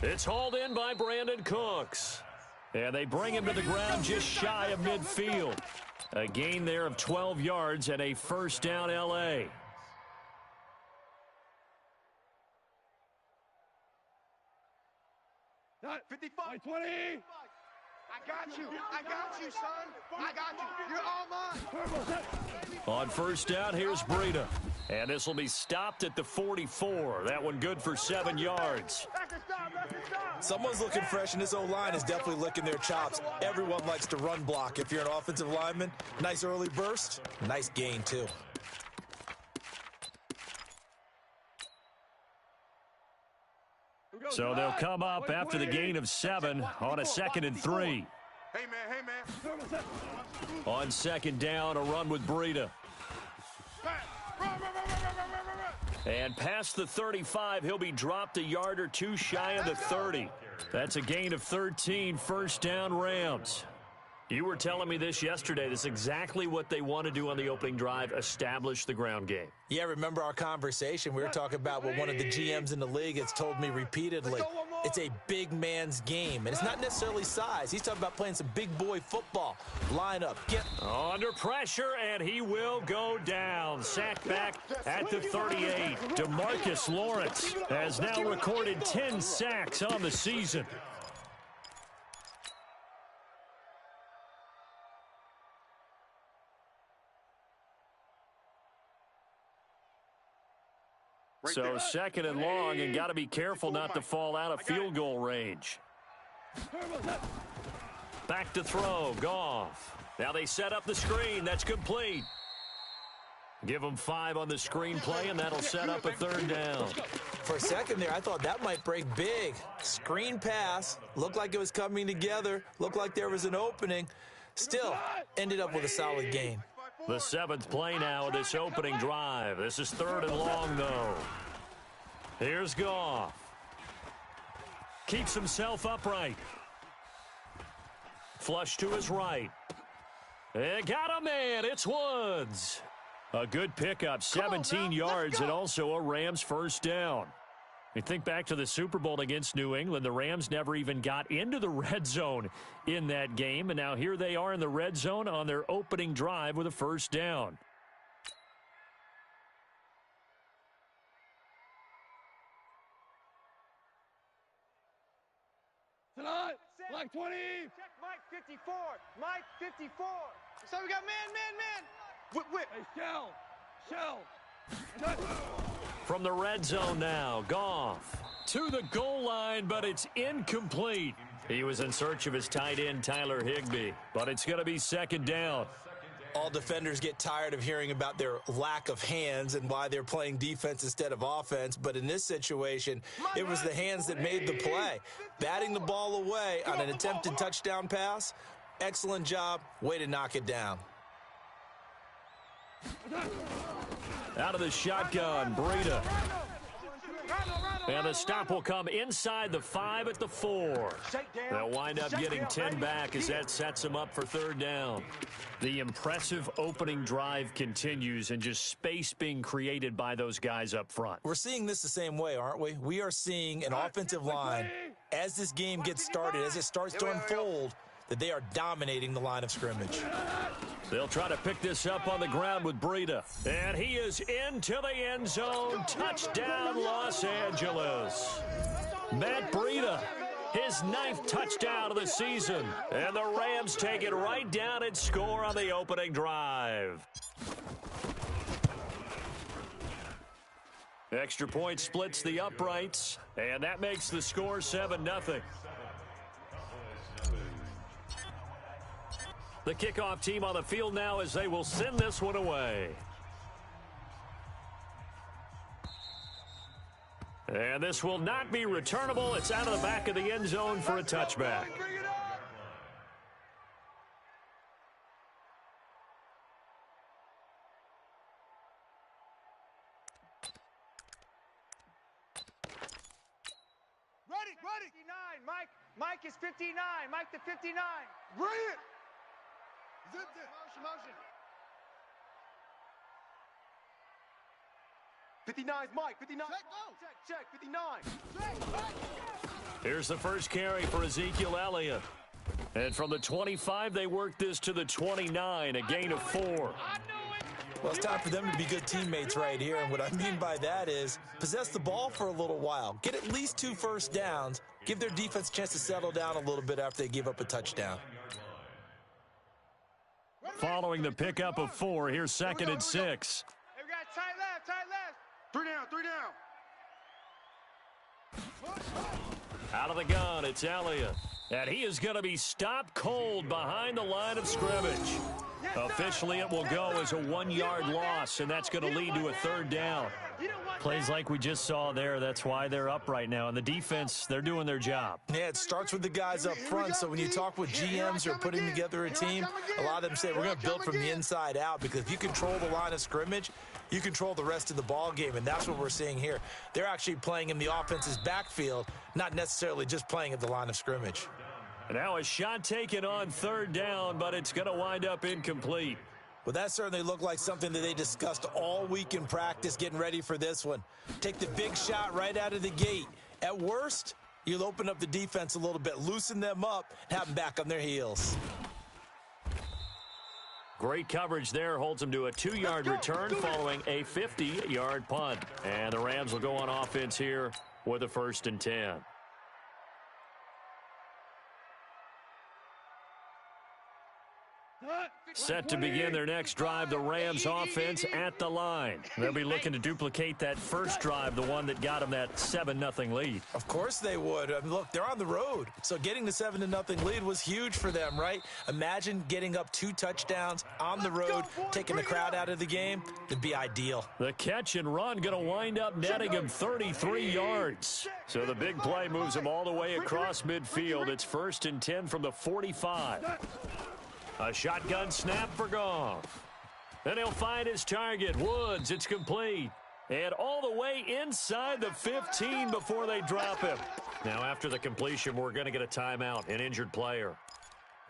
It's hauled in by Brandon Cooks. And they bring him to the ground just shy of midfield. A gain there of 12 yards and a first down L.A. Not 55, 20. I got you, son. I got you. You're all mine. On first down, here's Breida. And this will be stopped at the 44. That one good for 7 yards. Someone's looking fresh, and this O-line is definitely licking their chops. Everyone likes to run block. If you're an offensive lineman, nice early burst, nice gain, too. So they'll come up after the gain of 7 on a 2nd and 3. Hey, man. On second down, a run with Breida. And past the 35, he'll be dropped a yard or two shy of the 30. That's a gain of 13, first down Rams. You were telling me this yesterday. This is exactly what they want to do on the opening drive, establish the ground game. Yeah, remember our conversation? We were talking about what one of the GMs in the league has told me repeatedly. It's a big man's game, and it's not necessarily size. He's talking about playing some big boy football. Line up. Under pressure, and he will go down. Sacked back at the 38. DeMarcus Lawrence has now recorded 10 sacks on the season. So second and long, and got to be careful not to fall out of field goal range. Back to throw, Goff. Now they set up the screen. That's complete. Give them 5 on the screenplay, and that'll set up a third down. For a second there, I thought that might break big. Screen pass. Looked like it was coming together. Looked like there was an opening. Still, ended up with a solid gain. The 7th play now of this opening drive. This is third and long, though. Here's Goff. Keeps himself upright. Flush to his right. And got a man. It's Woods. A good pickup, 17 yards, and also a Rams first down. You think back to the Super Bowl against New England, the Rams never even got into the red zone in that game, and now here they are in the red zone on their opening drive with a first down. Tonight, Black 20. Check Mike 54. Mike 54. So we got man. Whip. Hey, shell. From the red zone now, Goff to the goal line, but it's incomplete. He was in search of his tight end, Tyler Higbee, but it's going to be second down. All defenders get tired of hearing about their lack of hands and why they're playing defense instead of offense. But in this situation, it was the hands that made the play. Batting the ball away on an attempted touchdown pass, excellent job. Way to knock it down. Out of the shotgun, Breida. And the stop will come inside the 5 at the 4. They'll wind up getting 10 back as that sets them up for third down. The impressive opening drive continues, and just space being created by those guys up front. We're seeing this the same way, aren't we? We are seeing an offensive line, as this game gets started, as it starts to unfold, that they are dominating the line of scrimmage. They'll try to pick this up on the ground with Breida. And he is into the end zone. Touchdown, Los Angeles. Matt Breida, his 9th touchdown of the season. And the Rams take it right down and score on the opening drive. Extra point splits the uprights, and that makes the score 7-0. The kickoff team on the field now as they will send this one away. And this will not be returnable. It's out of the back of the end zone for a touchback. Ready. 59, Mike. Mike is 59. Mike the 59. Bring it. Zip it. Motion. 59's Mike. 59. Check, 59. Check. Here's the first carry for Ezekiel Elliott. And from the 25, they work this to the 29, a gain of 4. Well, it's time for them to be good teammates right here. And what I mean by that is possess the ball for a little while. Get at least 2 first downs. Give their defense a chance to settle down a little bit after they give up a touchdown. Following the pickup of 4, here's 2nd and 6. Hey, we got tight left, tight left. 3 down. Out of the gun, it's Elliott. And he is going to be stopped cold behind the line of scrimmage. Officially, it will go as a 1-yard loss, and that's going to lead to a 3rd down. Plays like we just saw there, that's why they're up right now. And the defense, they're doing their job. Yeah, it starts with the guys up front. So when you talk with GMs who are putting together a team, a lot of them say we're going to build from the inside out, because if you control the line of scrimmage, you control the rest of the ball game, and that's what we're seeing here. They're actually playing in the offense's backfield, not necessarily just playing at the line of scrimmage. Now a shot taken on 3rd down, but it's going to wind up incomplete. Well, that certainly looked like something that they discussed all week in practice, getting ready for this one. Take the big shot right out of the gate. At worst, you'll open up the defense a little bit, loosen them up, and have them back on their heels. Great coverage there, holds them to a 2-yard return following a 50-yard punt. And the Rams will go on offense here with a 1st and 10. Set to begin their next drive, the Rams offense at the line. They'll be looking to duplicate that first drive, the one that got them that 7-0 lead. Of course they would. I mean, look, they're on the road. So getting the 7-0 lead was huge for them, right? Imagine getting up 2 touchdowns on the road, taking the crowd out of the game. It'd be ideal. The catch and run going to wind up netting him 33 yards. So the big play moves him all the way across midfield. It's 1st and 10 from the 45. A shotgun snap for Goff. Then he'll find his target, Woods. It's complete. And all the way inside the 15 before they drop him. Now after the completion, we're going to get a timeout, an injured player.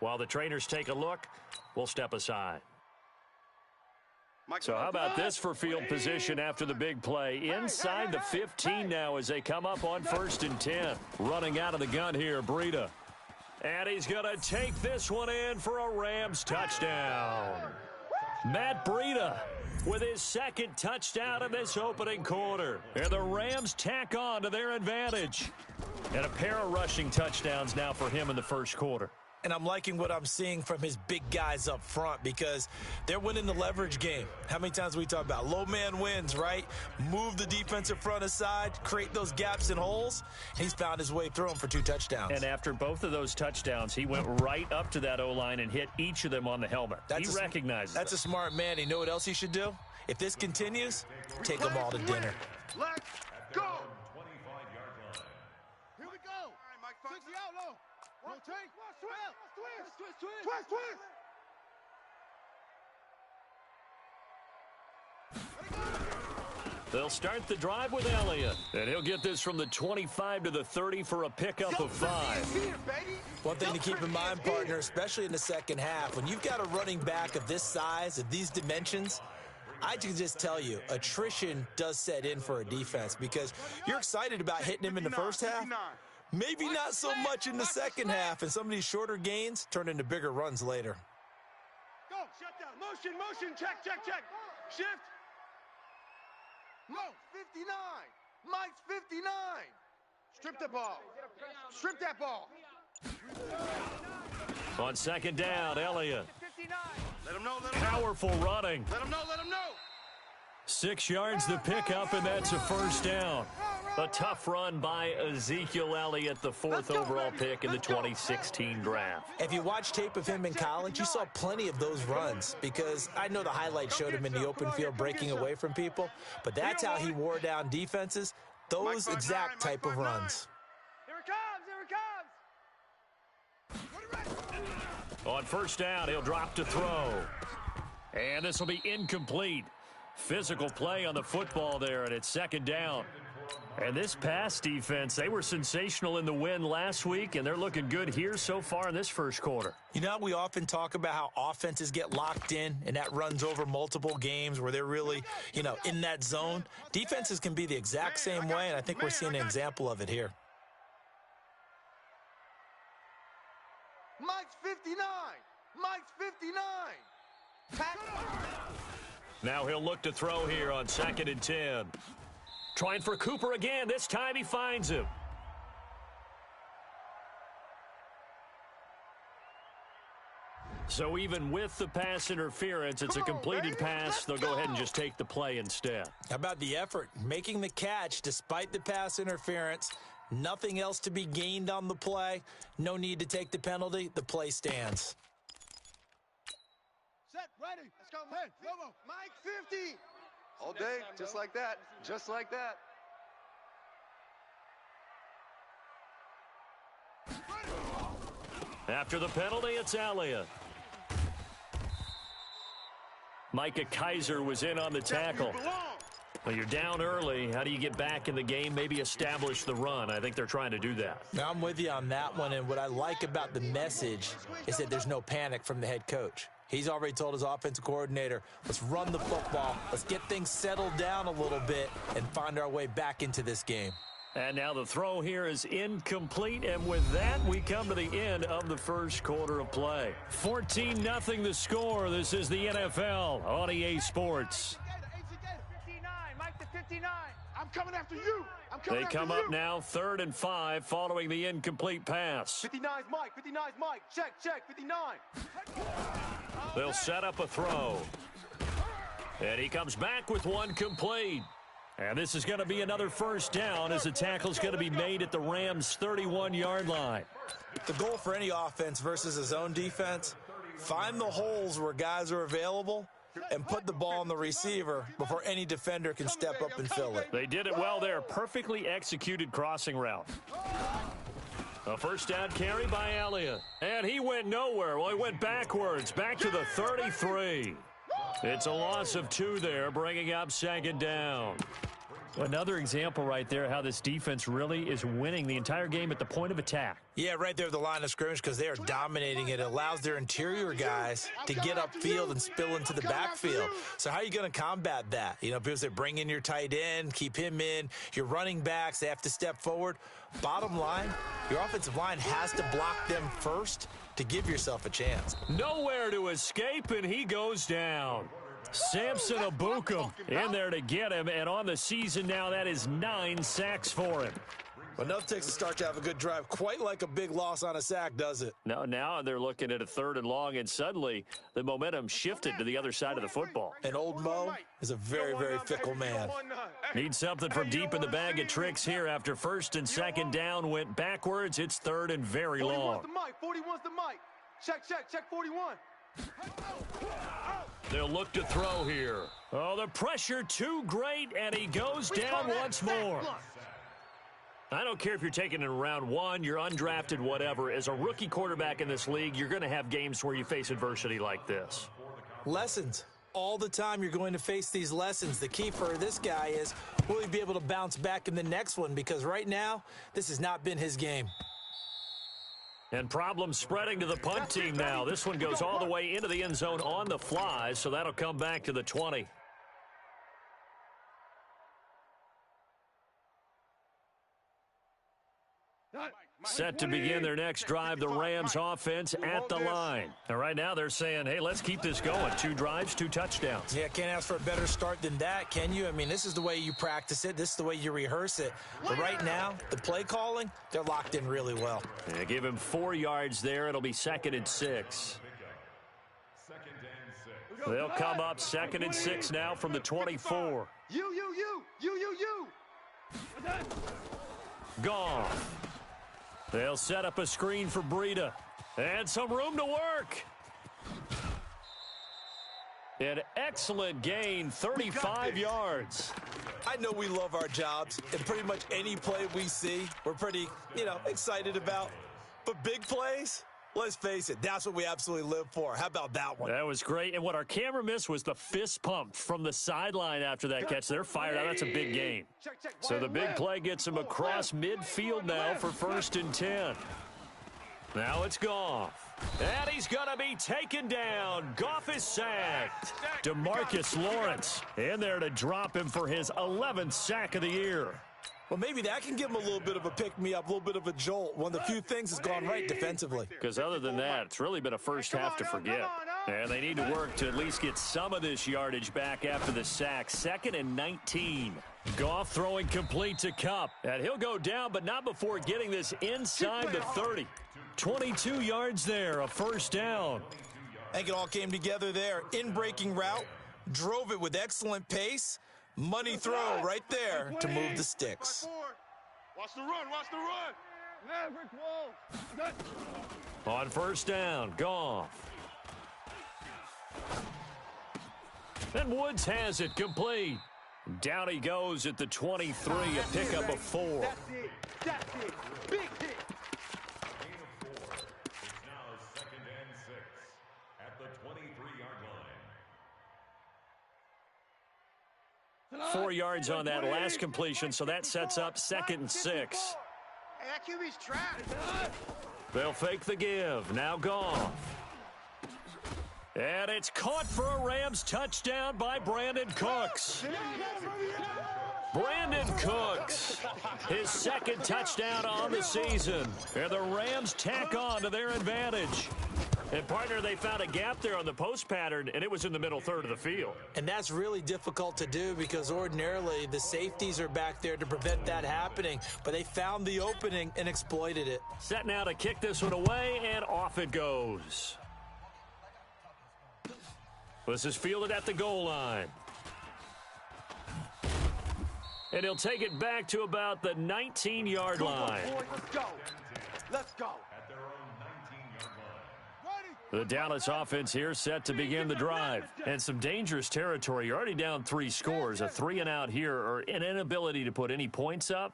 While the trainers take a look, we'll step aside. So how about this for field position after the big play? Inside the 15 now as they come up on 1st and 10. Running out of the gun here, Breida. And he's going to take this one in for a Rams touchdown. Matt Breida with his 2nd touchdown in this opening quarter. And the Rams tack on to their advantage. And a pair of rushing touchdowns now for him in the 1st quarter. And I'm liking what I'm seeing from his big guys up front, because they're winning the leverage game. How many times we talk about low man wins, right? Move the defensive front aside, create those gaps and holes. He's found his way through them for 2 touchdowns. And after both of those touchdowns, he went right up to that O-line and hit each of them on the helmet. He recognizes That's a smart man. You know what else he should do? If this continues, take them all to dinner. Let's go. Here we go. All right, Mike, 60 out low. Rotate. Twist. They'll start the drive with Elliott. And he'll get this from the 25 to the 30 for a pickup of 5. One thing to keep in mind, partner, especially in the second half, when you've got a running back of this size, of these dimensions, I can just tell you, attrition does set in for a defense, because you're excited about hitting him in the first half. Maybe not so much in the second half, and some of these shorter gains turn into bigger runs later. Go, shut down, motion, check. Shift. No, 59. Mike's 59. Strip the ball. Strip that ball. On 2nd down, Elliott. Let him know. Powerful running. Let him know. 6 yards the pickup, and that's a 1st down. A tough run by Ezekiel Elliott, the 4th overall pick in the 2016 draft. If you watch tape of him in college, you saw plenty of those runs, because I know the highlights showed him in the open field breaking away from people, but that's how he wore down defenses, those exact type of runs. Here it comes. On 1st down, he'll drop to throw. And this will be incomplete. Physical play on the football there, and it's 2nd down. And this pass defense, they were sensational in the win last week, and they're looking good here so far in this 1st quarter. You know, we often talk about how offenses get locked in, and that runs over multiple games where they're really, in that zone. Defenses can be the exact same way, and I think we're seeing an example of it here. Mike's 59. Mike's 59. Now he'll look to throw here on 2nd and 10. Trying for Cooper again. This time he finds him. So even with the pass interference, it's a completed pass. They'll go ahead and just take the play instead. How about the effort? Making the catch despite the pass interference. Nothing else to be gained on the play. No need to take the penalty. The play stands. Set, ready. Let's go, man. Mike 50. All day, just like that. Just like that. After the penalty, it's Elliott. Micah Kiser was in on the tackle. Well, you're down early. How do you get back in the game? Maybe establish the run. I think they're trying to do that. Now, I'm with you on that one, and what I like about the message is that there's no panic from the head coach. He's already told his offensive coordinator, let's run the football, let's get things settled down a little bit and find our way back into this game. And now the throw here is incomplete, and with that, we come to the end of the first quarter of play. 14-0 the score. This is the NFL on EA Sports. 59, Mike to 59. I'm coming after you. They come up now 3rd and 5 following the incomplete pass. 59's Mike. 59's Mike. Check, 59. They'll set up a throw. And he comes back with one complete. And this is going to be another first down as the tackle's going to be made at the Rams' 31-yard line. The goal for any offense versus a zone defense, find the holes where guys are available and put the ball on the receiver before any defender can step up and fill it. They did it well there. Perfectly executed crossing route. A first down carry by Elliott. And he went nowhere. Well, he went backwards, back to the 33. It's a loss of 2 there, bringing up 2nd down. Another example right there how this defense really is winning the entire game at the point of attack. Yeah, right there at the line of scrimmage because they are dominating it. It allows their interior guys to get upfield and spill into the backfield. So how are you going to combat that? You know, because they bring in your tight end, keep him in. Your running backs, they have to step forward. Bottom line, your offensive line has to block them first to give yourself a chance. Nowhere to escape, and he goes down. Samson Abukum in there to get him, and on the season now, that is 9 sacks for him. Enough takes a start to have a good drive, quite like a big loss on a sack, does it? Now they're looking at a 3rd and long, and suddenly the momentum shifted to the other side of the football. And old Mo is a very, very fickle man. Need something from deep in the bag of tricks here after 1st and 2nd down went backwards. It's 3rd and very long. 41's the Mike. Check 41. They'll look to throw here. Oh, the pressure too great, and he goes down once more. I don't care if you're taking it in round 1, you're undrafted, whatever. As a rookie quarterback in this league, you're going to have games where you face adversity like this. Lessons. All the time you're going to face these lessons. The key for this guy is, will he be able to bounce back in the next one? Because right now, this has not been his game. And problems spreading to the punt team now. This one goes all the way into the end zone on the fly, so that'll come back to the 20. Set to begin their next drive, the Rams offense at the line. And right now they're saying, hey, let's keep this going. 2 drives, 2 touchdowns. Yeah, can't ask for a better start than that, can you? I mean, this is the way you practice it. This is the way you rehearse it. But right now, the play calling, they're locked in really well. Yeah, give him 4 yards there. It'll be 2nd and 6. They'll come up 2nd and 6 now from the 24. You. Gone. They'll set up a screen for Breida. And some room to work. An excellent gain, 35 yards. I know we love our jobs, and pretty much any play we see, we're pretty, excited about. But big plays, let's face it, that's what we absolutely live for. How about that one? That was great. And what our camera missed was the fist pump from the sideline after that catch. They're fired out. That's a big gain. So the big play gets him across midfield now for 1st and 10. Now it's Goff. And he's going to be taken down. Goff is sacked. DeMarcus Lawrence in there to drop him for his 11th sack of the year. Well, maybe that can give them a little bit of a pick-me-up, a little bit of a jolt. One of the few things that's gone right defensively. Because other than that, it's really been a first half to forget. And they need to work to at least get some of this yardage back after the sack. 2nd and 19. Goff throwing complete to Kupp. And he'll go down, but not before getting this inside the 30. 22 yards there, a first down. I think it all came together there. In-breaking route, drove it with excellent pace. Money throw right there to move the sticks. Watch the run, watch the run. Maverick wall. On first down, Goff. And Woods has it complete. Down he goes at the 23, a pickup of 4. That's it. That's it. Big hit. Now 2nd and 6 at the 23-yard line. 4 yards on that last completion, so that sets up 2nd and 6. Hey, that QB's trapped. They'll fake the give. Now Goff. And it's caught for a Rams touchdown by Brandon Cooks. Brandon Cooks, his 2nd touchdown on the season. And the Rams tack on to their advantage. And, partner, they found a gap there on the post pattern, and it was in the middle third of the field. And that's really difficult to do because ordinarily the safeties are back there to prevent that happening. But they found the opening and exploited it. Set now to kick this one away, and off it goes. This is fielded at the goal line. And he'll take it back to about the 19-yard line. Let's go. Let's go. At their own 19-yard line. The Dallas offense here set to begin the drive. And some dangerous territory. You're already down 3 scores. A 3 and out here, or an inability to put any points up.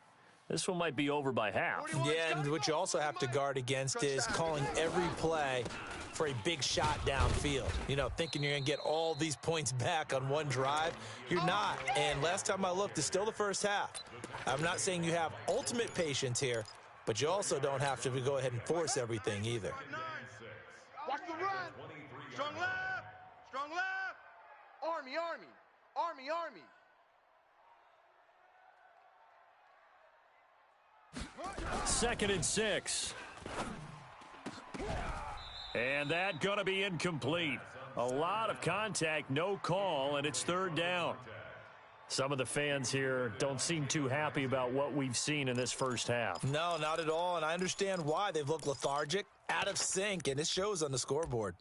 This one might be over by half. Yeah, and what you also have to guard against is calling every play for a big shot downfield. You know, thinking you're going to get all these points back on one drive. You're not. And last time I looked, it's still the first half. I'm not saying you have ultimate patience here, but you also don't have to go ahead and force everything either. Watch the run. Strong left. Strong left. Army, army. Army, army. 2nd and 6. And that going to be incomplete. A lot of contact, no call, and it's 3rd down. Some of the fans here don't seem too happy about what we've seen in this first half. No, not at all, and I understand why. They've looked lethargic, out of sync, and it shows on the scoreboard.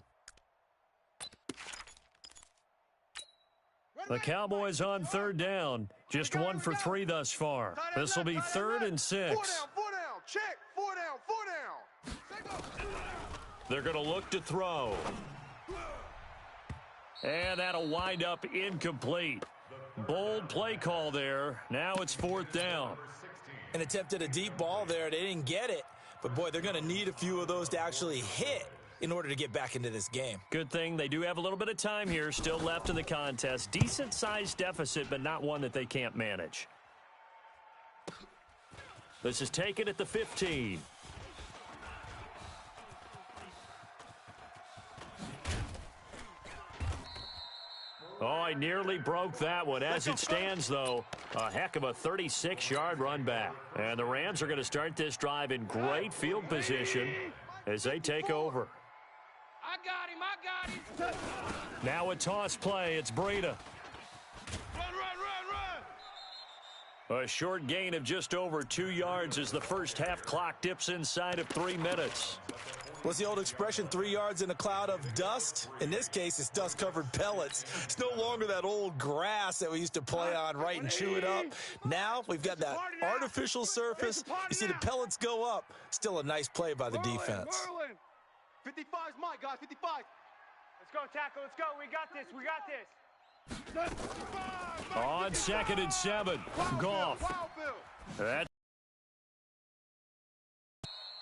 The Cowboys on 3rd down. Just 1 for 3 thus far. This will be 3rd and 6. 4 down, 4 down. Check. 4 down, 4 down. They're going to look to throw. And that'll wind up incomplete. Bold play call there. Now it's 4th down. And attempted a deep ball there. They didn't get it. But, boy, they're going to need a few of those to actually hit in order to get back into this game. Good thing they do have a little bit of time here still left in the contest. Decent-sized deficit, but not one that they can't manage. This is taken at the 15. Oh, he nearly broke that one. As it stands, though, a heck of a 36-yard run back. And the Rams are going to start this drive in great field position as they take over. I got him. Now a toss play. It's Breida. Run, run, run. A short gain of just over 2 yards as the first half clock dips inside of 3 minutes. What's the old expression, 3 yards in a cloud of dust? In this case, it's dust-covered pellets. It's no longer that old grass that we used to play on, right, and chew it up. Now we've got that artificial surface. You see the pellets go up. Still a nice play by the defense. 55's mine, guys. 55. Let's go, tackle. Let's go. We got this. We got this. On 2nd and 7, Goff.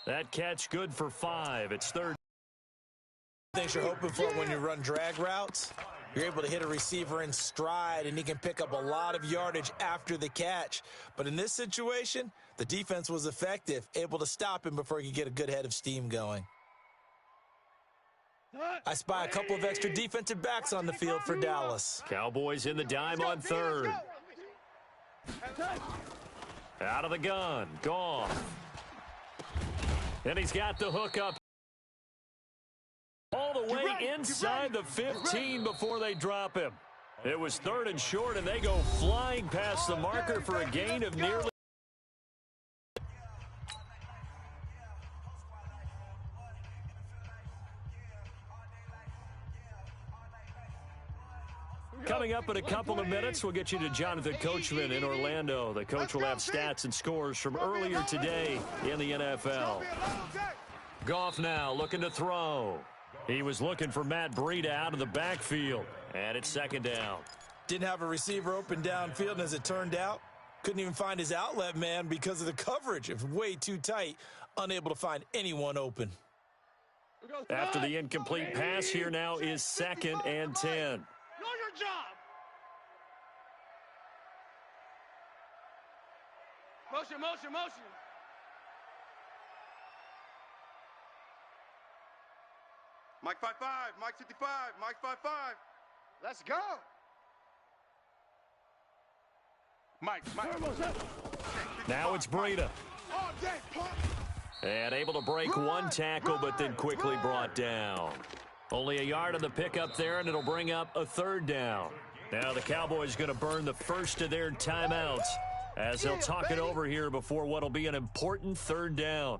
That catch good for 5. It's 3rd. Things you're hoping for when you run drag routes. You're able to hit a receiver in stride, and he can pick up a lot of yardage after the catch. But in this situation, the defense was effective, able to stop him before he could get a good head of steam going. I spy a couple of extra defensive backs on the field for Dallas. Cowboys in the dime on 3rd. Out of the gun. Goff. And he's got the hook up. All the way inside the 15 before they drop him. It was 3rd and short, and they go flying past the marker for a gain of nearly. Coming up in a couple of minutes, we'll get you to Jonathan Coachman in Orlando. The coach will have stats and scores from earlier today in the NFL. Goff now looking to throw. He was looking for Matt Breida out of the backfield, and it's 2nd down. Didn't have a receiver open downfield, and as it turned out, couldn't even find his outlet man because of the coverage. It was way too tight, unable to find anyone open. After the incomplete pass, here now is 2nd and 10. Know your job. Motion, motion, motion. Mike 5-5, Mike 55, Mike 5-5. Let's go. Mike. Now it's Breida. And able to break one tackle, but then quickly brought down. Only a yard on the pickup there, and it'll bring up a 3rd down. Now the Cowboys going to burn the first of their timeouts as they'll talk it over here before what'll be an important 3rd down.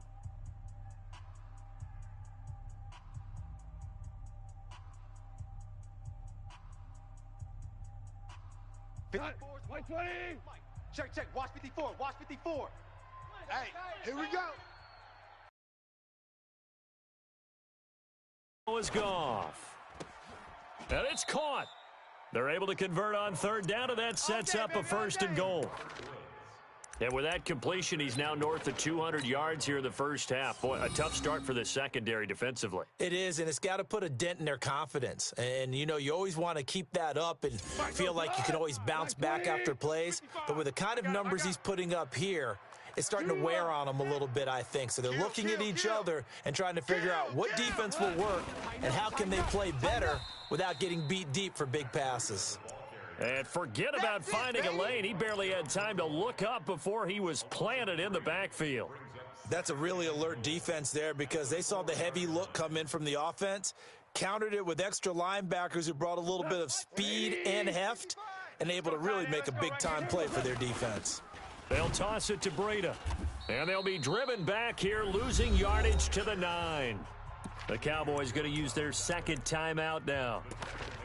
White 20. Check. Watch 54. Watch 54. Hey, here we go. Is Goff. And it's caught. They're able to convert on 3rd down, and that sets up a 1st and goal. And with that completion, he's now north of 200 yards here in the first half. Boy, a tough start for the secondary defensively. It is, and it's got to put a dent in their confidence. And, you know, you always want to keep that up and feel like you can always bounce back after plays. But with the kind of numbers he's putting up here, it's starting to wear on them a little bit, I think. So they're looking at each other and trying to figure out what defense will work and how can they play better without getting beat deep for big passes. And forget about finding a lane. He barely had time to look up before he was planted in the backfield. That's a really alert defense there because they saw the heavy look come in from the offense, countered it with extra linebackers who brought a little bit of speed and heft, and able to really make a big-time play for their defense. They'll toss it to Breida, and they'll be driven back here, losing yardage to the 9. The Cowboys going to use their 2nd timeout now,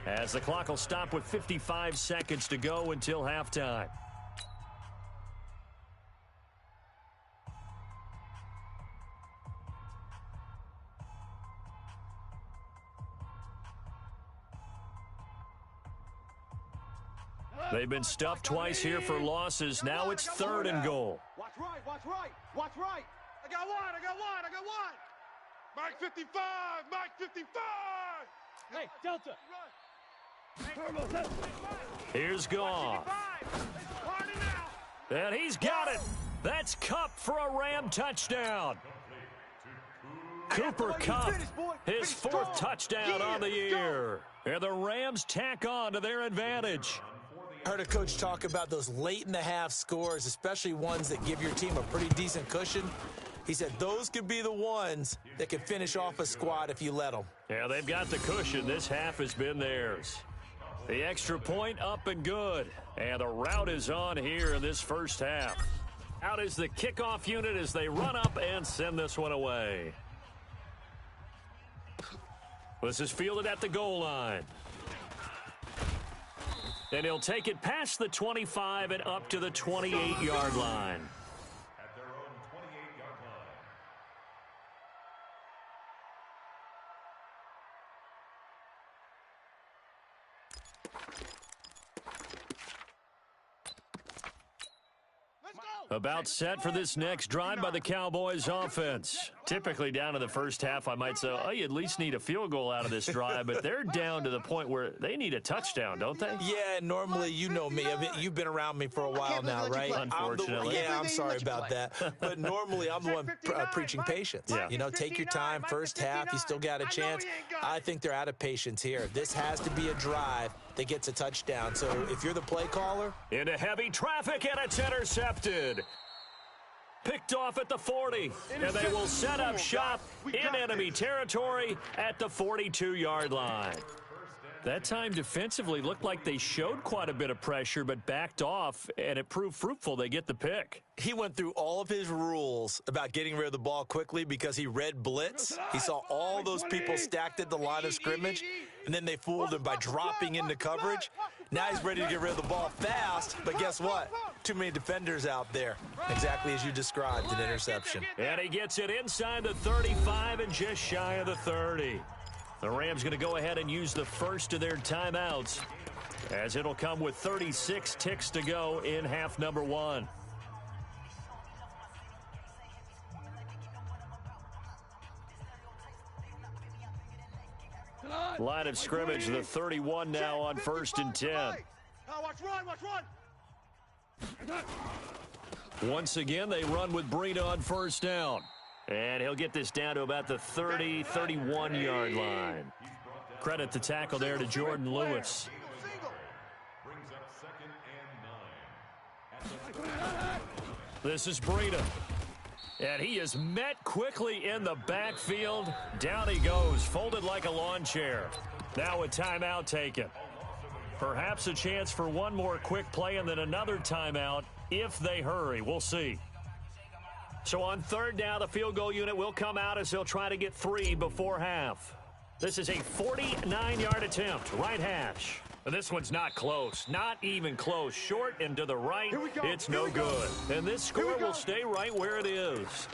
as the clock will stop with 55 seconds to go until halftime. They've been stuffed twice here for losses. Now it's 3rd and goal. Watch right. I got one. Mike 55, Mike 55. Hey, Delta. Here's Goff. And he's got it. That's Kupp for a Ram touchdown. Cooper Kupp, his 4th touchdown on the year. And the Rams tack on to their advantage. I heard a coach talk about those late-in-the-half scores, especially ones that give your team a pretty decent cushion. He said those could be the ones that can finish off a squad if you let them. Yeah, they've got the cushion. This half has been theirs. The extra point up and good. And the route is on here in this first half. Out is the kickoff unit as they run up and send this one away. This is fielded at the goal line. And he'll take it past the 25 and up to the 28-yard line. At their own 28-yard line. About set for this next drive by the Cowboys offense. Typically down to the first half, I might say, oh, you at least need a field goal out of this drive, but they're down to the point where they need a touchdown, don't they? Yeah, normally, you know me. I mean, you've been around me for a while now, right? Unfortunately. I'm sorry about that. But normally, I'm the one preaching patience. Yeah. You know, take your time. First half, you still got a chance. I think they're out of patience here. This has to be a drive that gets a touchdown. So if you're the play caller. Into heavy traffic, and it's intercepted. Picked off at the 40, and they will set up shop in enemy territory at the 42-yard line. That time defensively looked like they showed quite a bit of pressure but backed off, and it proved fruitful. They get the pick. He went through all of his rules about getting rid of the ball quickly because he read blitz. He saw all those people stacked at the line of scrimmage, and then they fooled him by dropping into coverage. Now he's ready to get rid of the ball fast, but guess what? Too many defenders out there, exactly as you described, an interception. And he gets it inside the 35 and just shy of the 30. The Rams going to go ahead and use the first of their timeouts, as it'll come with 36 ticks to go in half number 1. Line of scrimmage, the 31 now on 1st and 10. Watch run. Once again, they run with Breida on 1st down. And he'll get this down to about the 30, 31-yard line. Credit the tackle there to Jordan Lewis. This is Breida. And he is met quickly in the backfield. Down he goes, folded like a lawn chair. Now a timeout taken. Perhaps a chance for one more quick play and then another timeout if they hurry. We'll see. So on 3rd down, the field goal unit will come out as they'll try to get 3 before half. This is a 49-yard attempt, right hash. This one's not close, not even close. Short and to the right, it's no good. And this score will stay right where it is.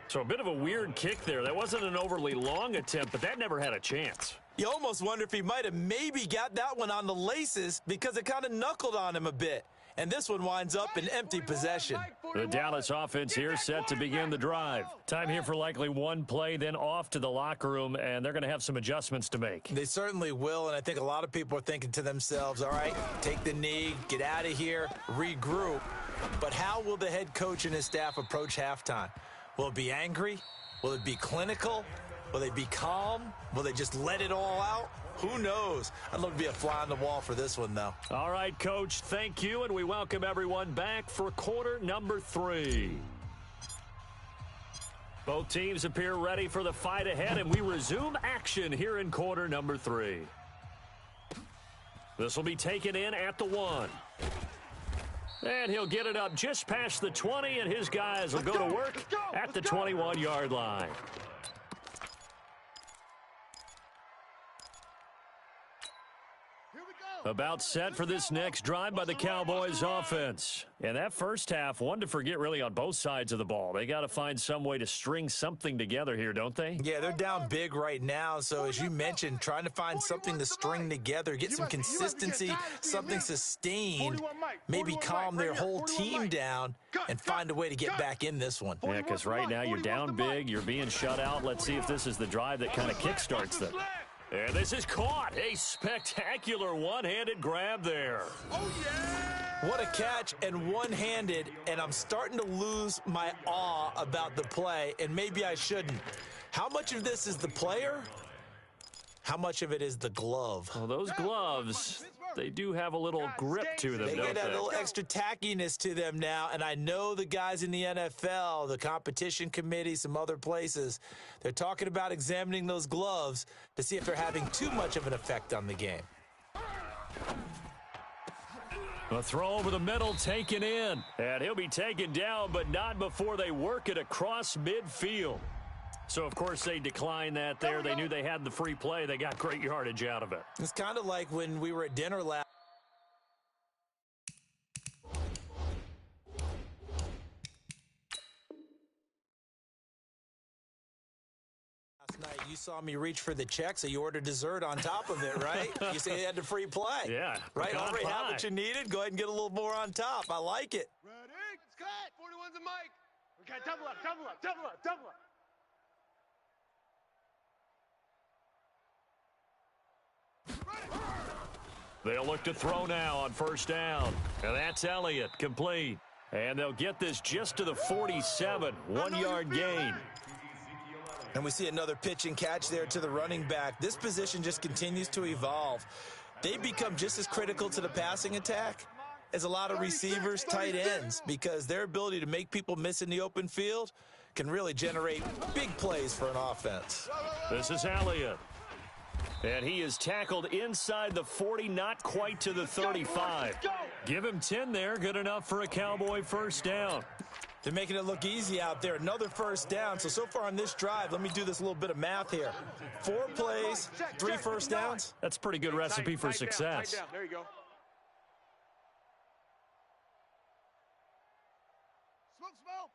So a bit of a weird kick there. That wasn't an overly long attempt, but that never had a chance. You almost wonder if he might have maybe got that one on the laces because it kind of knuckled on him a bit. And this one winds up in empty possession. The Dallas offense here set to begin the drive. Time here for likely one play, then off to the locker room, and they're going to have some adjustments to make. They certainly will, and I think a lot of people are thinking to themselves, all right, take the knee, get out of here, regroup. But how will the head coach and his staff approach halftime? Will it be angry? Will it be clinical? Will they be calm? Will they just let it all out? Who knows? I'd love to be a fly on the wall for this one, though. All right, Coach, thank you, and we welcome everyone back for quarter number 3. Both teams appear ready for the fight ahead, and we resume action here in quarter number 3. This will be taken in at the 1. And he'll get it up just past the 20, and his guys will go to work at the 21-yard line. About set for this next drive by the Cowboys offense. And that first half, one to forget really on both sides of the ball. They got to find some way to string something together here, don't they? Yeah, they're down big right now. So as you mentioned, trying to find something to string together, get some consistency, something sustained, maybe calm their whole team down and find a way to get back in this one. Yeah, because right now you're down big, you're being shut out. Let's see if this is the drive that kind of kickstarts them. And this is caught. A spectacular one-handed grab there. Oh, yeah! What a catch and one-handed, and I'm starting to lose my awe about the play, and maybe I shouldn't. How much of this is the player? How much of it is the glove? Well, those gloves, they do have a little grip to them, They don't get a they? little extra tackiness to them now, and I know the guys in the NFL, the competition committee, some other places, they're talking about examining those gloves to see if they're having too much of an effect on the game. A throw over the middle taken in. And he'll be taken down, but not before they work it across midfield. So, of course, they declined that there. They knew they had the free play. They got great yardage out of it. It's kind of like when we were at dinner last night. You saw me reach for the check, so you ordered dessert on top of it, right? You said you had the free play. Yeah. Right, pecan already have pie. what you needed. Go ahead and get a little more on top. I like it. Ready? It's cut. 41's a mic. Okay, double up, double up, double up, double up. They'll look to throw now on first down. And that's Elliott, complete. And they'll get this just to the 47, 1-yard gain. And we see another pitch and catch there to the running back. This position just continues to evolve. They become just as critical to the passing attack is a lot of receivers, tight ends, because their ability to make people miss in the open field can really generate big plays for an offense. This is Elliott. And he is tackled inside the 40, not quite to the 35. Give him 10 there, good enough for a Cowboy first down. They're making it look easy out there. Another first down. So far on this drive, let me do this little bit of math here. 4 plays, 3 first downs. That's a pretty good recipe for success. There you go. Smoke.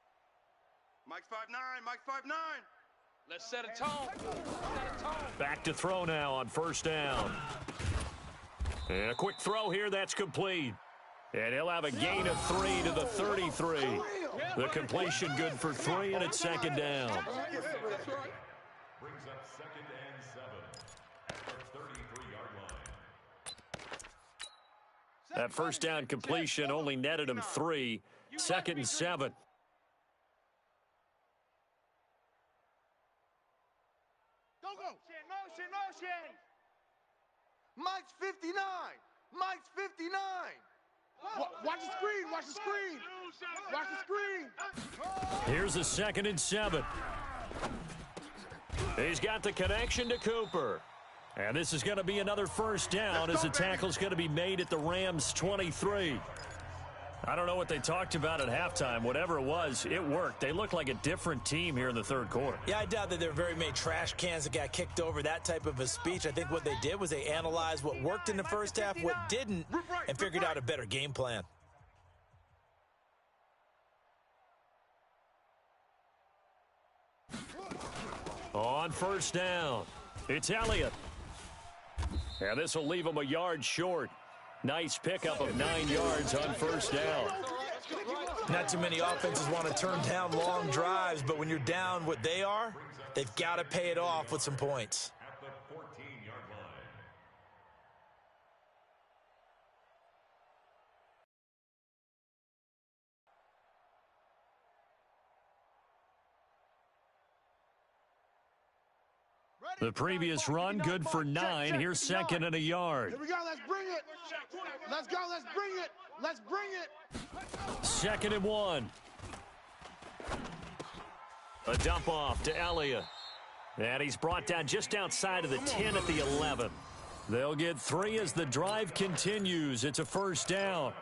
Mike's 5'9", Mike's 5'9". Let's set a tone. Back to throw now on first down. And a quick throw here, that's complete. And he'll have a gain of 3 to the 33. The completion good for 3, and it's second down. Brings up 2nd and 7 at the 33-yard line. That first down completion only netted him 3. 2nd and 7. Motion. Mike's 59. Mike's 59. Watch the screen. Here's a 2nd and 7. He's got the connection to Cooper. And this is going to be another first down as the tackle's going to be made at the Rams' 23. I don't know what they talked about at halftime. Whatever it was, it worked. They look like a different team here in the third quarter. Yeah, I doubt that there are very many trash cans that got kicked over, that type of a speech. I think what they did was they analyzed what worked in the first half, what didn't, and figured out a better game plan. On first down, it's Elliott. And this will leave him a yard short. Nice pickup of 9 yards on first down. Not too many offenses want to turn down long drives, but when you're down what they are, they've got to pay it off with some points. At the 14-yard line. The previous run, good for 9. Here's 2nd and a yard. Here we go. Let's bring it. Let's go. Let's bring it. Let's bring it. 2nd and 1. A dump off to Elliott. And he's brought down just outside of the 10 at the 11. They'll get 3 as the drive continues. It's a first down.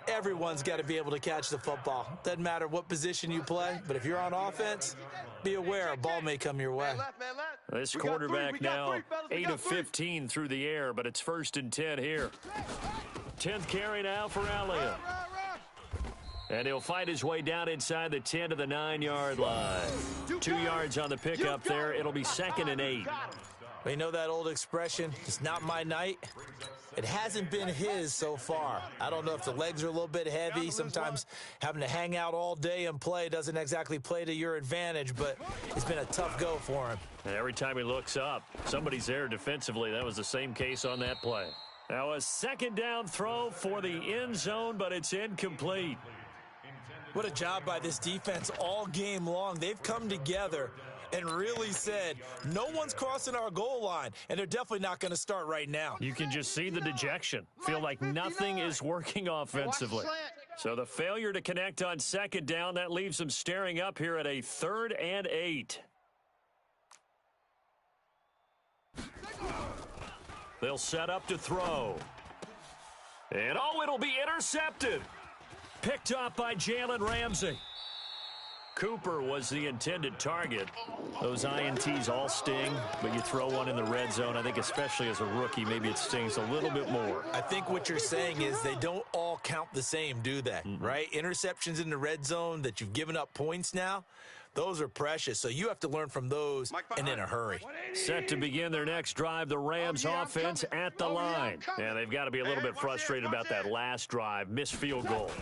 Everyone's got to be able to catch the football. Doesn't matter what position you play, but if you're on offense, be aware a ball may come your way. This quarterback now 8 of 15 through the air, but it's 1st and 10 here. 10th carry now for Elliott. And he'll fight his way down inside the 10 to the 9-yard line. 2 yards on the pickup there. It'll be 2nd and 8. We know that old expression, it's not my night. It hasn't been his so far. I don't know if the legs are a little bit heavy. Sometimes having to hang out all day and play doesn't exactly play to your advantage, but it's been a tough go for him. And every time he looks up, somebody's there defensively. That was the same case on that play. Now a 2nd down throw for the end zone, but it's incomplete. What a job by this defense all game long. They've come together and really said, no one's crossing our goal line, and they're definitely not going to start right now. You can just see the dejection. Feel like nothing is working offensively. So the failure to connect on 2nd down, that leaves them staring up here at a 3rd and 8. They'll set up to throw. And oh, it'll be intercepted. Picked up by Jalen Ramsey. Cooper was the intended target. Those INTs all sting, but you throw one in the red zone, I think especially as a rookie, maybe it stings a little bit more. I think what you're saying is they don't all count the same, do they? Right? Interceptions in the red zone that you've given up points now, those are precious. So you have to learn from those and in a hurry. Set to begin their next drive, the Rams offense at the line. And they've got to be a little bit frustrated about that last drive, missed field goal.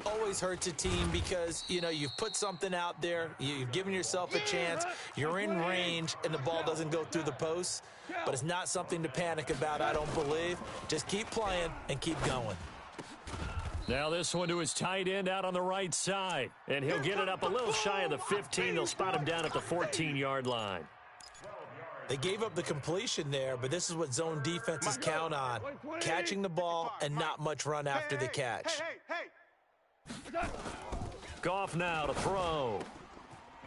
Always hurts a team because, you know, you've put something out there, you've given yourself a chance, you're in range, and the ball doesn't go through the posts. But it's not something to panic about, I don't believe. Just keep playing and keep going. Now this one to his tight end out on the right side. And he'll get it up a little shy of the 15. They'll spot him down at the 14-yard line. They gave up the completion there, but this is what zone defenses count on, catching the ball and not much run after the catch. Goff now to throw.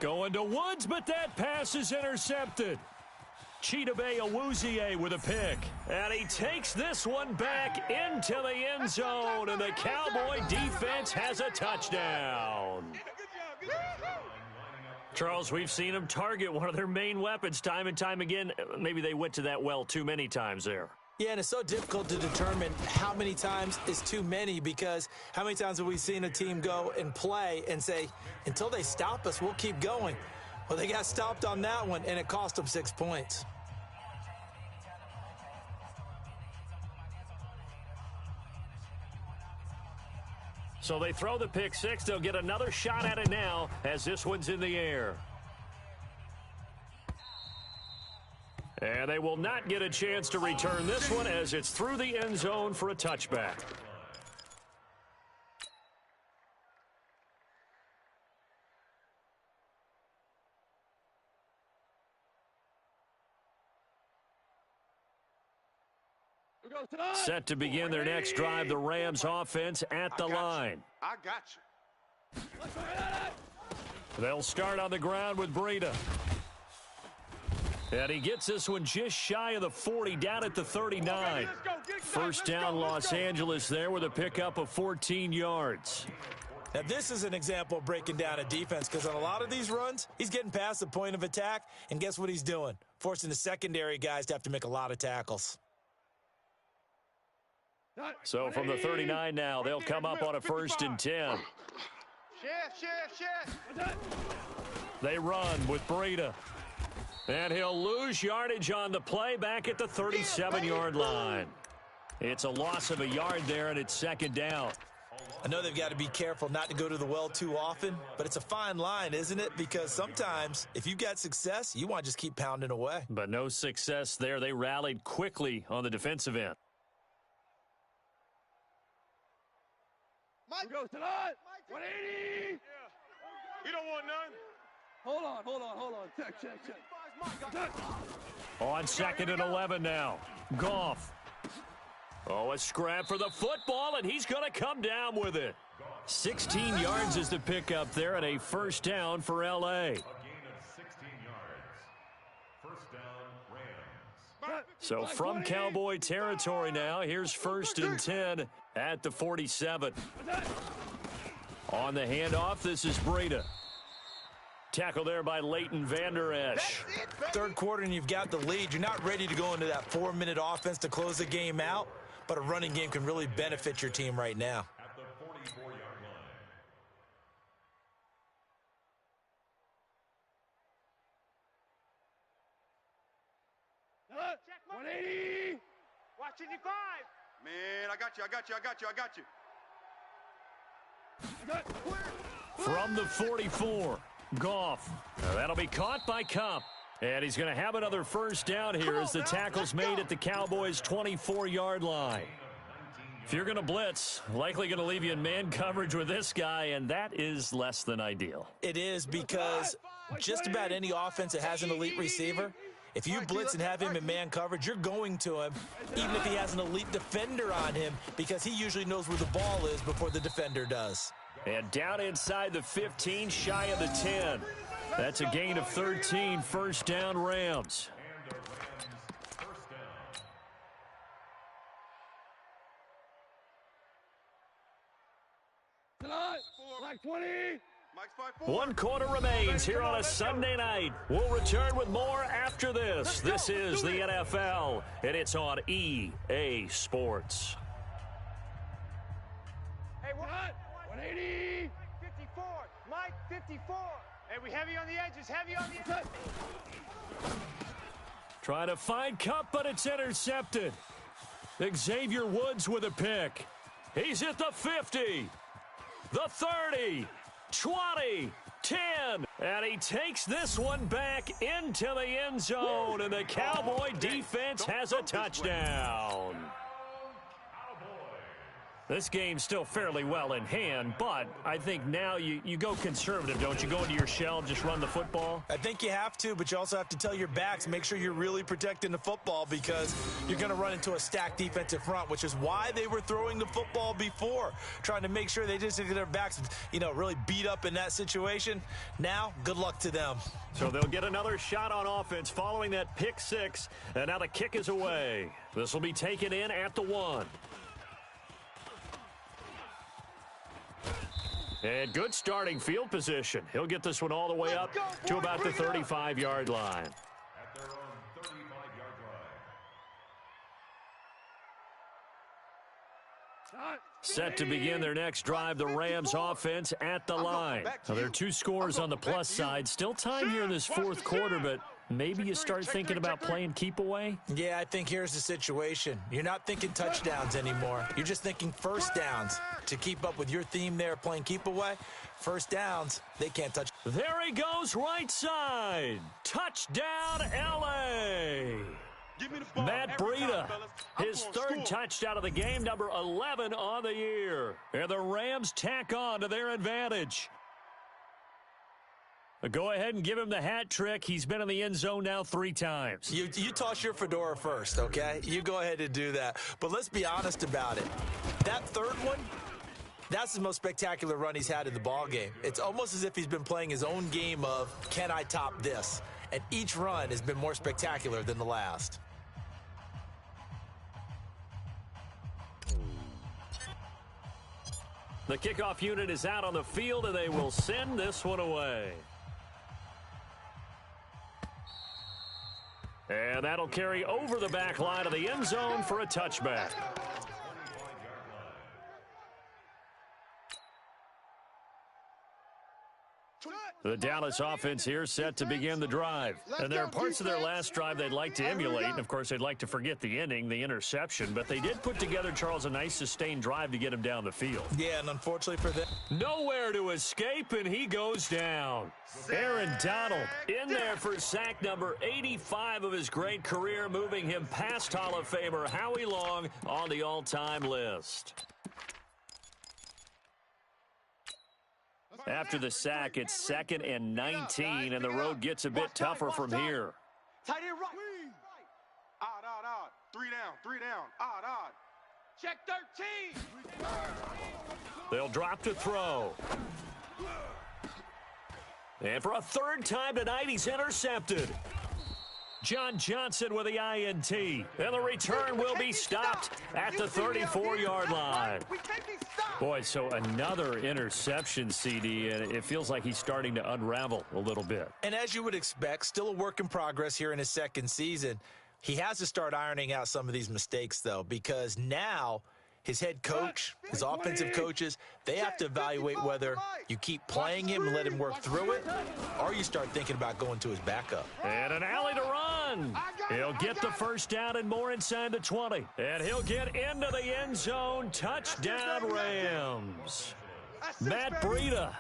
Going to Woods, but that pass is intercepted. Chidobe Awuzie with a pick. And he takes this one back into the end zone, and the Cowboy defense has a touchdown. Charles, we've seen them target one of their main weapons time and time again. Maybe they went to that well too many times there. Yeah, and it's so difficult to determine how many times is too many, because how many times have we seen a team go and play and say, until they stop us, we'll keep going. Well, they got stopped on that one, and it cost them 6 points. So they throw the pick six. They'll get another shot at it now as this one's in the air. And they will not get a chance to return this one as it's through the end zone for a touchback. Set to begin their next drive, the Rams offense at the line. I got you. They'll start on the ground with Breida. And he gets this one just shy of the 40, down at the 39. First down, Los Angeles there with a pickup of 14 yards. Now, this is an example of breaking down a defense, because on a lot of these runs, he's getting past the point of attack, and guess what he's doing? Forcing the secondary guys to have to make a lot of tackles. So from the 39 now, they'll come up on a 1st and 10. They run with Breida. And he'll lose yardage on the play back at the 37-yard line. It's a loss of a yard there, and it's 2nd down. I know they've got to be careful not to go to the well too often, but it's a fine line, isn't it? Because sometimes if you've got success, you want to just keep pounding away. But no success there. They rallied quickly on the defensive end. Mike, go tonight. 180. You don't want none. Hold on. Check. On 2nd and 11 now. Goff. Oh, a scrap for the football, and he's going to come down with it. 16 yards is the pickup there, and a 1st down for L.A. A gain of 16 yards. First down, Rams. So from Cowboy territory now, here's 1st and 10 at the 47. On the handoff, this is Breida. Tackle there by Leighton Vander Esch. Third quarter and you've got the lead. You're not ready to go into that 4-minute offense to close the game out, but a running game can really benefit your team right now. At the 44-yard line. 180. Watch 85. Man, I got you. From the 44, Goff. That'll be caught by Kupp. And he's going to have another 1st down here as the tackle's made at the Cowboys' 24-yard line. If you're going to blitz, likely going to leave you in man coverage with this guy, and that is less than ideal. It is, because just about any offense that has an elite receiver, if you blitz and have him in man coverage, you're going to him, even if he has an elite defender on him, because he usually knows where the ball is before the defender does. And down inside the 15, shy of the 10. That's a gain of 13, 1st down Rams. Tonight, Black 20. 1 quarter remains here on a Sunday night. We'll return with more after this. This is the NFL, and it's on EA Sports. Hey, 180. 54. Mike, 54. Hey, we heavy on the edges. Trying to find Kupp, but it's intercepted. Xavier Woods with a pick. He's at the 50, the 30, 20, 10, and he takes this one back into the end zone, and the Cowboy defense has a touchdown. This game's still fairly well in hand, but I think now you go conservative, don't you? Go into your shell, just run the football? I think you have to, but you also have to tell your backs, make sure you're really protecting the football because you're going to run into a stacked defensive front, which is why they were throwing the football before, trying to make sure they just get their backs, really beat up in that situation. Now, good luck to them. So they'll get another shot on offense following that pick six, and now the kick is away. This will be taken in at the 1. And good starting field position. He'll get this one all the way up to about the 35-yard line. At their own 35-yard line. Set to begin their next drive, the Rams offense at the line. Now, there are 2 scores on the plus side. Still time here in this fourth quarter, but maybe you start thinking about playing keep away? Yeah, I think here's the situation. You're not thinking touchdowns anymore. You're just thinking first downs. To keep up with your theme there, playing keep away, first downs, they can't touch. There he goes, right side. Touchdown, L.A. Matt Breida, his third touchdown of the game, number 11 on the year. And the Rams tack on to their advantage. Go ahead and give him the hat trick. He's been in the end zone now 3 times. You toss your fedora first, okay? You go ahead and do that. But let's be honest about it. That third one, that's the most spectacular run he's had in the ballgame. It's almost as if he's been playing his own game of, can I top this? And each run has been more spectacular than the last. The kickoff unit is out on the field, and they will send this one away. And that'll carry over the back line of the end zone for a touchback. The Dallas offense here set to begin the drive. And there are parts of their last drive they'd like to emulate. And, of course, they'd like to forget the ending, the interception. But they did put together, Charles, a nice sustained drive to get him down the field. Yeah, and unfortunately for them. Nowhere to escape, and he goes down. Aaron Donald in there for sack number 85 of his great career, moving him past Hall of Famer Howie Long on the all-time list. After the sack, it's 2nd and 19, and the road gets a bit tougher from here. Tight end right. Odd. 3 down. Odd. Check 13. They'll drop to throw. And for a 3rd time tonight, he's intercepted. John Johnson with the INT. And the return will be stopped at the 34-yard line. Boy, so another interception, CD, and it feels like he's starting to unravel a little bit. And as you would expect, still a work in progress here in his 2nd season. He has to start ironing out some of these mistakes, though, because now his head coach, his offensive coaches, they have to evaluate whether you keep playing him and let him work through it, or you start thinking about going to his backup. And an alley to run. He'll get the first down and more inside the 20. And he'll get into the end zone. Touchdown, Rams. Matt Breida,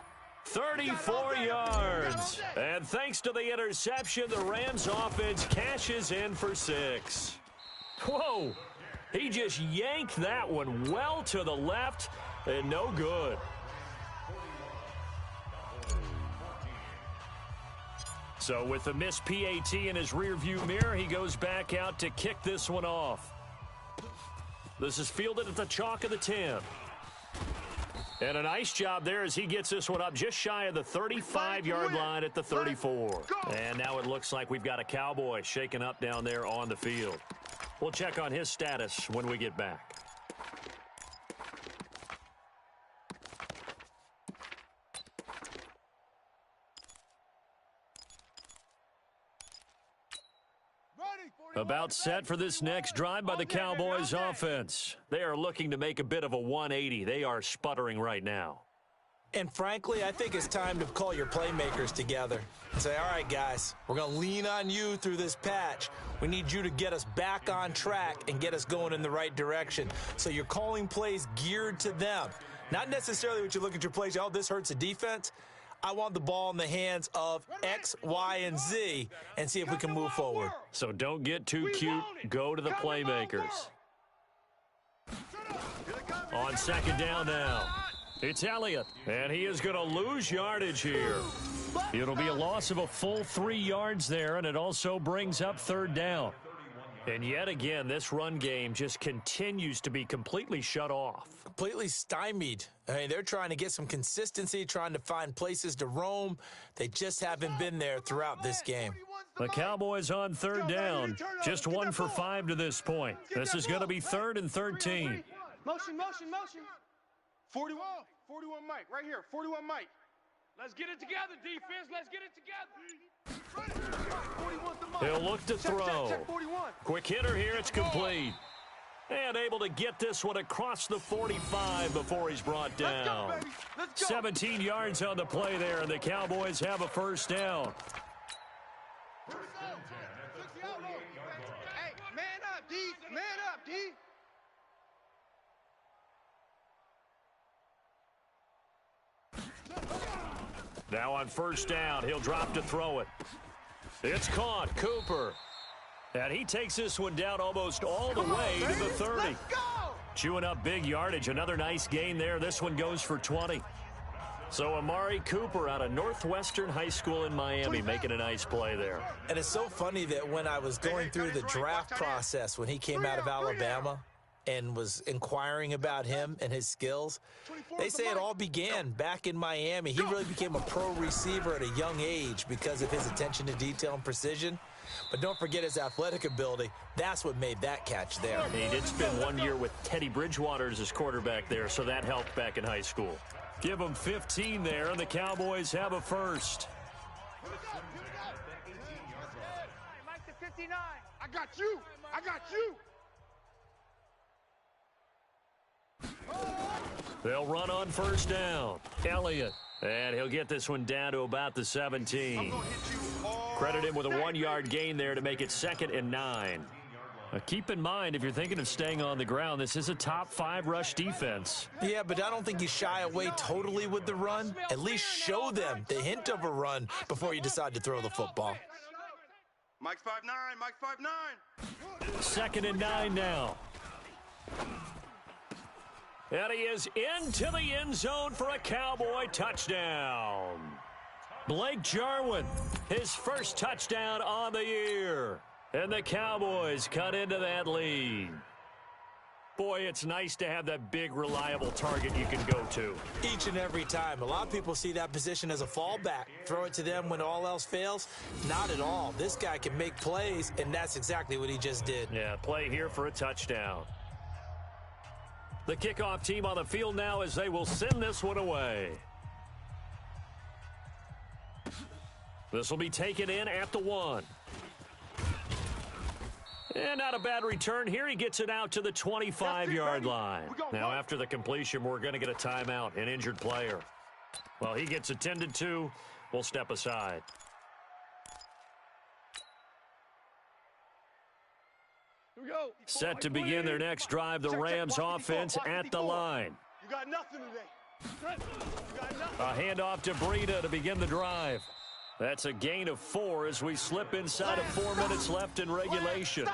34 yards. And thanks to the interception, the Rams offense cashes in for 6. Whoa. He just yanked that one well to the left and no good. So with the missed PAT in his rearview mirror, he goes back out to kick this one off. This is fielded at the chalk of the 10. And a nice job there as he gets this one up just shy of the 35-yard line at the 34. And now it looks like we've got a Cowboy shaken up down there on the field. We'll check on his status when we get back. About set for this next drive by the Cowboys offense. They are looking to make a bit of a 180. They are sputtering right now. And frankly, I think it's time to call your playmakers together and say, all right, guys, we're going to lean on you through this patch. We need you to get us back on track and get us going in the right direction. So you're calling plays geared to them. Not necessarily what you look at your plays, oh, this hurts the defense. I want the ball in the hands of X, Y, and Z and see if we can move forward. So don't get too cute. Go to the playmakers. On second down now, it's Elliott, and he is going to lose yardage here. It'll be a loss of a full 3 yards there, and it also brings up third down. And yet again, this run game just continues to be completely shut off. Completely stymied. I mean, they're trying to get some consistency, trying to find places to roam. They just haven't been there throughout this game. The Cowboys on third down. Just 1 for 5 to this point. This is going to be 3rd and 13. Motion. 41 Mike, right here. 41 Mike. Let's get it together, defense. Let's get it together. He'll look to throw. Check 41. Quick hitter here. It's complete. And able to get this one across the 45 before he's brought down. Let's go. 17 yards on the play there, and the Cowboys have a first down. Hey, man up, D. Man up, D. Now on first down, he'll drop to throw it. It's caught. Cooper. And he takes this one down almost all the way to the 30. Let's go. Chewing up big yardage. Another nice gain there. This one goes for 20. So Amari Cooper out of Northwestern High School in Miami making a nice play there. And it's so funny that when I was going through the draft process when he came out of Alabama and was inquiring about him and his skills, they say it all began back in Miami. He really became a pro receiver at a young age because of his attention to detail and precision. But don't forget his athletic ability. That's what made that catch there. He did spend 1 year with Teddy Bridgewater as his quarterback there, so that helped back in high school. Give him 15 there, and the Cowboys have a first. Mike to 59. I got you. They'll run on first down. Elliott. And he'll get this one down to about the 17. Credit him with a 1-yard gain there to make it 2nd and 9. Now keep in mind, if you're thinking of staying on the ground, this is a top 5 rush defense. Yeah, but I don't think you shy away totally with the run. At least show them the hint of a run before you decide to throw the football. Mike's 5'9". Mike's 5'9". 2nd and 9 now. And he is into the end zone for a Cowboy touchdown. Blake Jarwin, his first touchdown on the year. And the Cowboys cut into that lead. Boy, it's nice to have that big, reliable target you can go to. Each and every time. A lot of people see that position as a fallback. Throw it to them when all else fails. Not at all. This guy can make plays, and that's exactly what he just did. Yeah, play here for a touchdown. The kickoff team on the field now as they will send this one away. This will be taken in at the 1. And not a bad return here. He gets it out to the 25-yard line. Now, after the completion, we're going to get a timeout, an injured player. Well, he gets attended to. We'll step aside. Set to begin their next drive, the Rams offense at the line. You got nothing today. A handoff to Breida to begin the drive. That's a gain of 4 as we slip inside of 4 minutes left in regulation.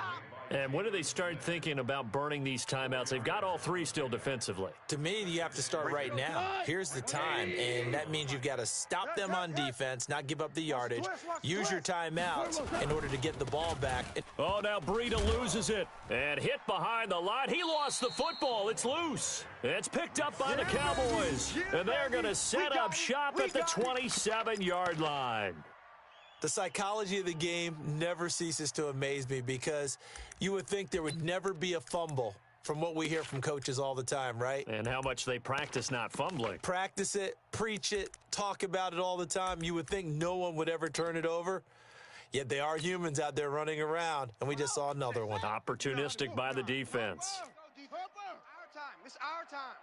And when do they start thinking about burning these timeouts? They've got all 3 still defensively. To me, you have to start right now. Here's the time, and that means you've got to stop them on defense, not give up the yardage, use your timeouts in order to get the ball back. Oh, now Breida loses it and hit behind the line. He lost the football. It's loose. It's picked up by the Cowboys, and they're going to set up shop at the 27-yard line. The psychology of the game never ceases to amaze me because you would think there would never be a fumble from what we hear from coaches all the time, right? And how much they practice not fumbling. Practice it, preach it, talk about it all the time. You would think no one would ever turn it over. Yet they are humans out there running around, and we just saw another one. Opportunistic by the defense. Our time. It's our time.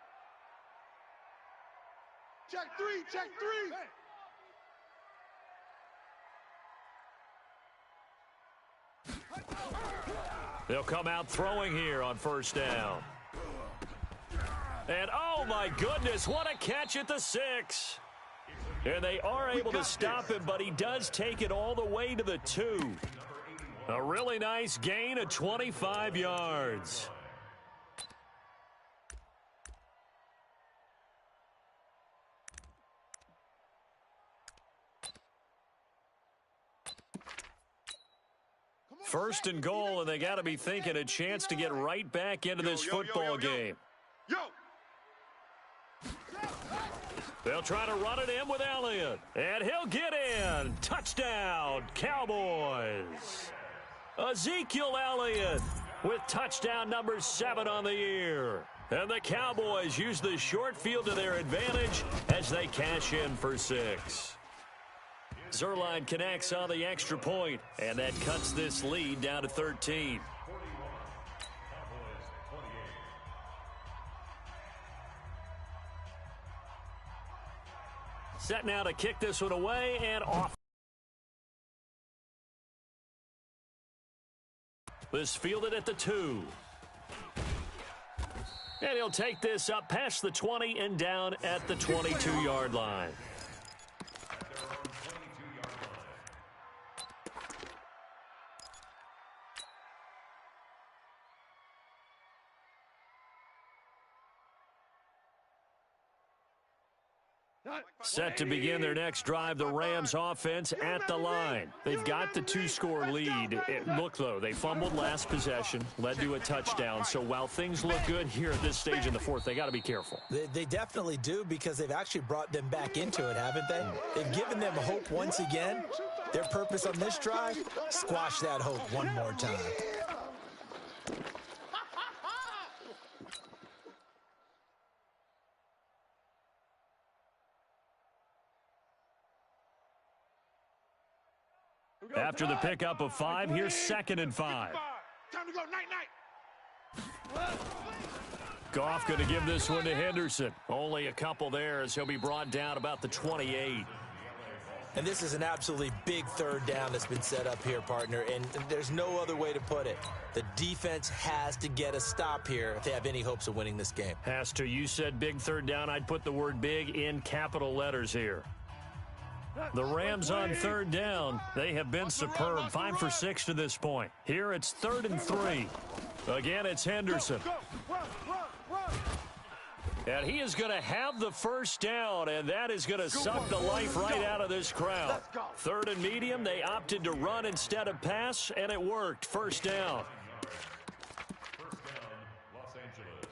Check 3. Check 3. They'll come out throwing here on first down. And oh my goodness, what a catch at the 6. And they are able to stop him, but he does take it all the way to the 2. A really nice gain of 25 yards. First and goal, and they got to be thinking a chance to get right back into this football game. They'll try to run it in with Elliott, and he'll get in. Touchdown, Cowboys. Ezekiel Elliott with touchdown number 7 on the year. And the Cowboys use the short field to their advantage as they cash in for 6. Zuerlein connects on the extra point, and that cuts this lead down to 13. Set now to kick this one away and off. This fielded at the 2. And he'll take this up past the 20 and down at the 22-yard line. Set to begin their next drive, the Rams offense at the line. They've got the 2-score lead. Look, though, they fumbled last possession, led to a touchdown. So while things look good here at this stage in the 4th, they got to be careful. They definitely do, because they've actually brought them back into it, haven't they? They've given them hope once again. Their purpose on this drive, squash that hope one more time. After the pickup of 5, here's 2nd and 5. Time to go, night. Goff going to give this one to Henderson. Only a couple there as he'll be brought down about the 28. And this is an absolutely big 3rd down that's been set up here, partner, and there's no other way to put it. The defense has to get a stop here if they have any hopes of winning this game. Has to. You said big 3rd down. I'd put the word big in capital letters here. The Rams on 3rd down. They have been superb. 5 for 6 to this point. Here it's 3rd and 3. Again, it's Henderson. And he is going to have the first down, and that is going to suck the life right out of this crowd. 3rd and medium. They opted to run instead of pass, and it worked. First down. Los Angeles.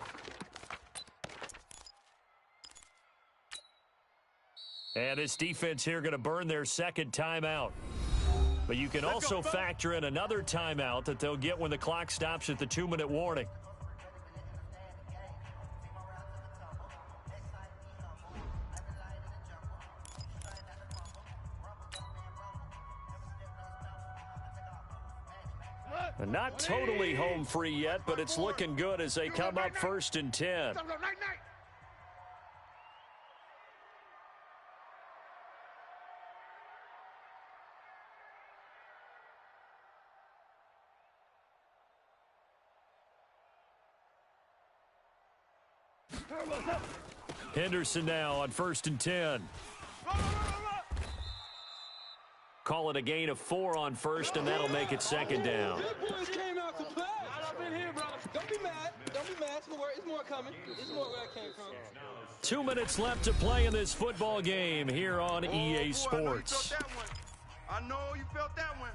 And this defense here going to burn their 2nd timeout. But you can also factor in another timeout that they'll get when the clock stops at the 2-minute warning. And not totally home free yet, but it's looking good as they come up 1st and 10. Henderson now on 1st and 10. Call it a gain of 4 on 1st, and that'll make it 2nd down. Came out to play. I've been here, brother. Don't be mad. Don't be mad. It's more coming. It's more where I came from. 2 minutes left to play in this football game here on EA Sports. I know you felt that one.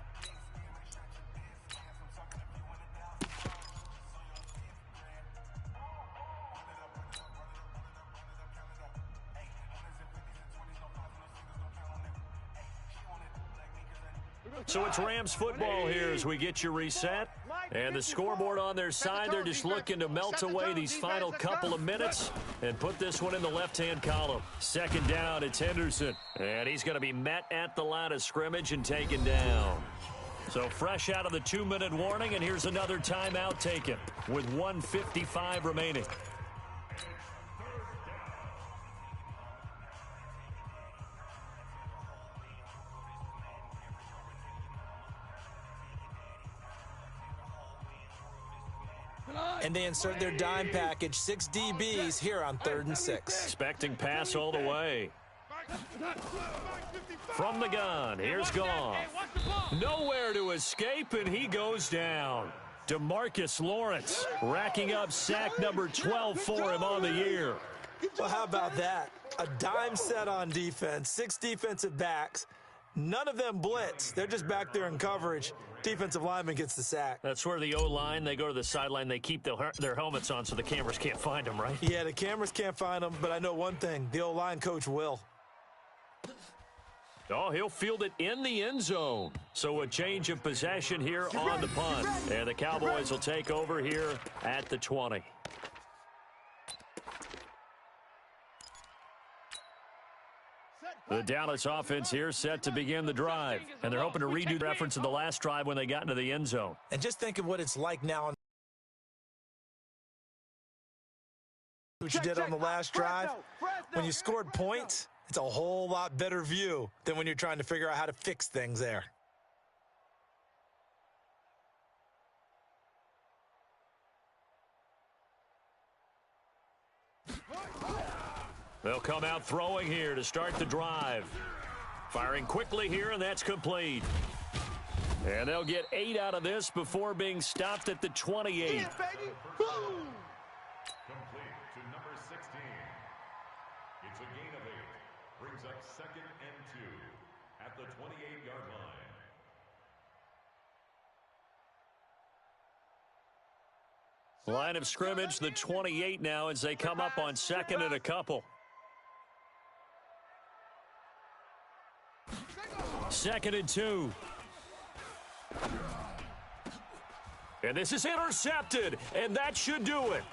So it's Rams football here as we get you reset. And the scoreboard on their side, they're just looking to melt away these final couple of minutes and put this one in the left-hand column. 2nd down, it's Henderson. And he's going to be met at the line of scrimmage and taken down. So fresh out of the 2-minute warning, and here's another timeout taken with 1:55 remaining. And they insert their dime package, 6 DBs here on 3rd and 6. Expecting pass all the way. From the gun, here's Goff. Nowhere to escape, and he goes down. DeMarcus Lawrence racking up sack number 12 for him on the year. Well, how about that? A dime set on defense, 6 defensive backs, None of them blitz. They're just back there in coverage. Defensive lineman gets the sack. That's where the O-line, they go to the sideline, they keep their helmets on so the cameras can't find them, right? Yeah, the cameras can't find them, but I know one thing. The O-line coach will. Oh, he'll field it in the end zone. So a change of possession here on the punt. And the Cowboys will take over here at the 20. The Dallas offense here set to begin the drive. And they're hoping to redo the reference of the last drive when they got into the end zone. And just think of what it's like now. What you did on the last drive. When you scored points, it's a whole lot better view than when you're trying to figure out how to fix things there. They'll come out throwing here to start the drive. Firing quickly here, and that's complete. And they'll get 8 out of this before being stopped at the 28. Complete to number 16. It's a gain of 8. Brings up 2nd and 2 at the 28-yard line. Line of scrimmage, the 28 now as they come up on 2nd and a couple. 2nd and 2. And this is intercepted, and that should do it.